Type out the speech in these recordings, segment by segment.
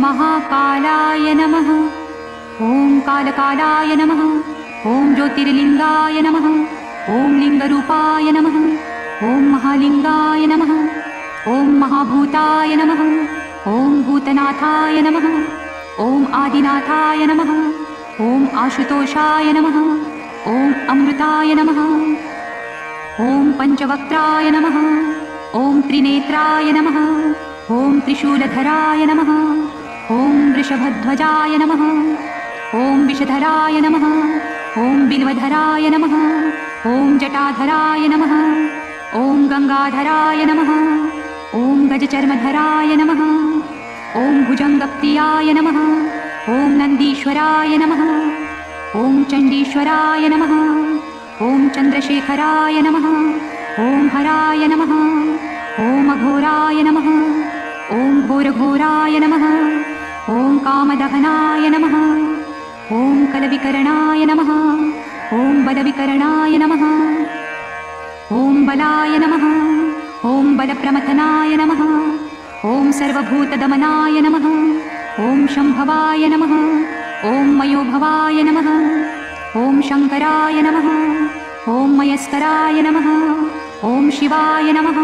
महाकालाय नमः। ॐ कालकालाय नमः। ॐ ज्योतिर्लिङ्गाय नमः। ॐ लिङ्गरूपाय नमः। ॐ महालिङ्गाय नमः। ॐ महाभूताय नमः। ॐ भूतनाथाय नमः। ॐ आदिनाथाय नमः। ॐ आशुतोषाय नमः। ॐ अमृताय नमः। ॐ पञ्चवक्त्राय नमः। ॐ त्रिनेत्राय नमः। ॐ त्रिशूलधराय नमः। ॐ वृषभध्वजाय नमः। ॐ विषधराय नमः। ॐ बिल्वधराय नमः। ॐ जटाधराय नमः। ॐ गङ्गाधराय नमः। ॐ गजचर्मधराय नमः। ॐ भुजङ्गप्रियाय नमः। ॐ नन्दीश्वराय नमः। ॐ चण्डीश्वराय नमः। ॐ चन्द्रशेखराय नमः। ॐ हराय नमः। ॐ अघोराय नमः। ॐ घोरघोराय नमः। ॐ कामदहनाय नमः। ॐ कलविकरणाय नमः। ॐ बलविकरणाय नमः। ॐ बलाय नमः। ॐ बलप्रमथनाय नमः। ॐ सर्वभूतदमनाय नमः। ॐ शम्भवाय नमः। ॐ मयोभवाय नमः। ॐ शङ्कराय नमः। ॐ मयस्कराय नमः। ॐ शिवाय नमः।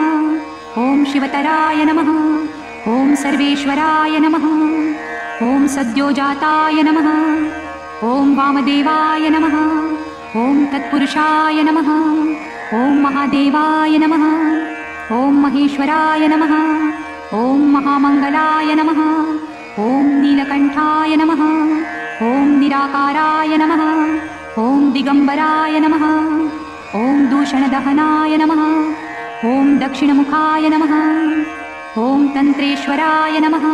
ॐ शिवतराय नमः। ॐ सर्वेश्वराय नमः। ॐ सद्योजाताय नमः। ॐ वामदेवाय नमः। ॐ तत्पुरुषाय नमः। ॐ महादेवाय नमः। ॐ महेश्वराय नमः। ॐ महामङ्गलाय नमः। ॐ नीलकण्ठाय नमः। ॐ निराकाराय नमः। ॐ दिगम्बराय नमः। ॐ दूषणदहनाय नमः। ॐ दक्षिणमुखाय नमः। ॐ तन्त्रेश्वराय नमः।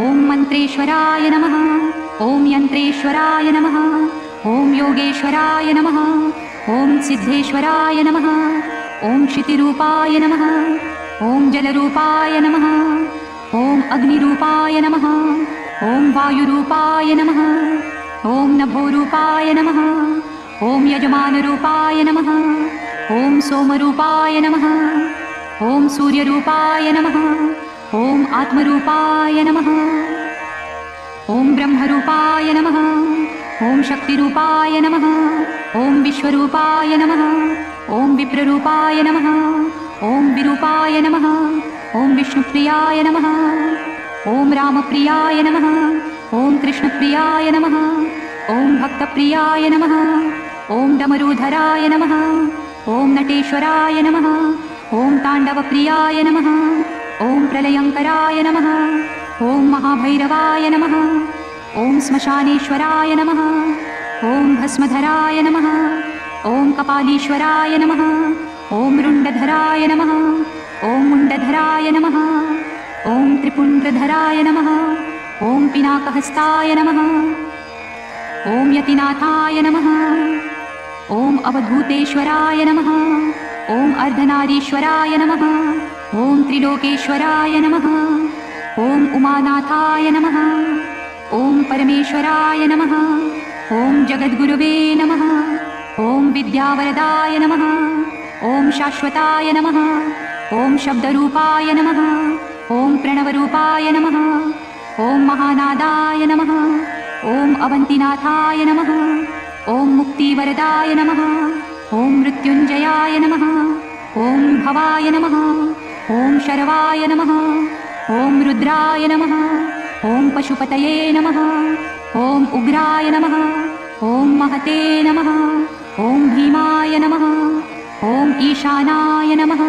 ॐ मन्त्रेश्वराय नमः। ॐ यन्त्रेश्वराय नमः। ॐ योगेश्वराय नमः। ॐ सिद्धेश्वराय नमः। ॐ क्षितिरूपाय नमः। ॐ जलरूपाय नमः। ॐ अग्निरूपाय नमः। ॐ वायुरूपाय नमः। ॐ नभोरूपाय नमः। ॐ यजमानरूपाय नमः। ॐ सोमरूपाय नमः। ॐ सूर्यरूपाय नमः। ॐ आत्मरूपाय नमः। ॐ ब्रह्मरूपाय नमः। ॐ शक्तिरूपाय नमः। ॐ विश्वरूपाय नमः। ॐ विप्ररूपाय नमः। ॐ विरूपाय नमः। ॐ विष्णुप्रियाय नमः। ॐ रामप्रियाय नमः। ॐ कृष्णप्रियाय नमः। ॐ भक्तप्रियाय नमः। ॐ डमरूधराय नमः। ॐ नटेश्वराय नमः। ॐ ताण्डवप्रियाय नमः। ॐ प्रलयङ्कराय नमः। ॐ महाभैरवाय नमः। ॐ श्मशानेश्वराय नमः। ॐ भस्मधराय नमः। ॐ कपालीश्वराय नमः। ॐ रुण्डधराय नमः। ॐ मुण्डधराय नमः। ॐ त्रिपुण्ड्रधराय नमः। ॐ पिनाकहस्ताय नमः। ॐ यतिनाथाय नमः। ॐ अवधूतेश्वराय नमः। ॐ अर्धनारीश्वराय नमः। ॐ त्रिलोकेश्वराय नमः। ॐ उमानाथाय नमः। ॐ परमेश्वराय नमः। ॐ जगद्गुरुवे नमः। ॐ विद्यावरदाय नमः। ॐ शाश्वताय नमः। ॐ शब्दरूपाय नमः। ॐ प्रणवरूपाय नमः। ॐ महानादाय नमः। ॐ अवन्तिनाथाय नमः। ॐ मुक्तिवरदाय नमः। ॐ मृत्युञ्जयाय नमः। ॐ भवाय नमः। ॐ शर्वाय नमः। ॐ रुद्राय नमः। ॐ पशुपतये नमः। ॐ उग्राय नमः। ॐ महते नमः। ॐ भीमाय नमः। ॐ ईशानाय नमः।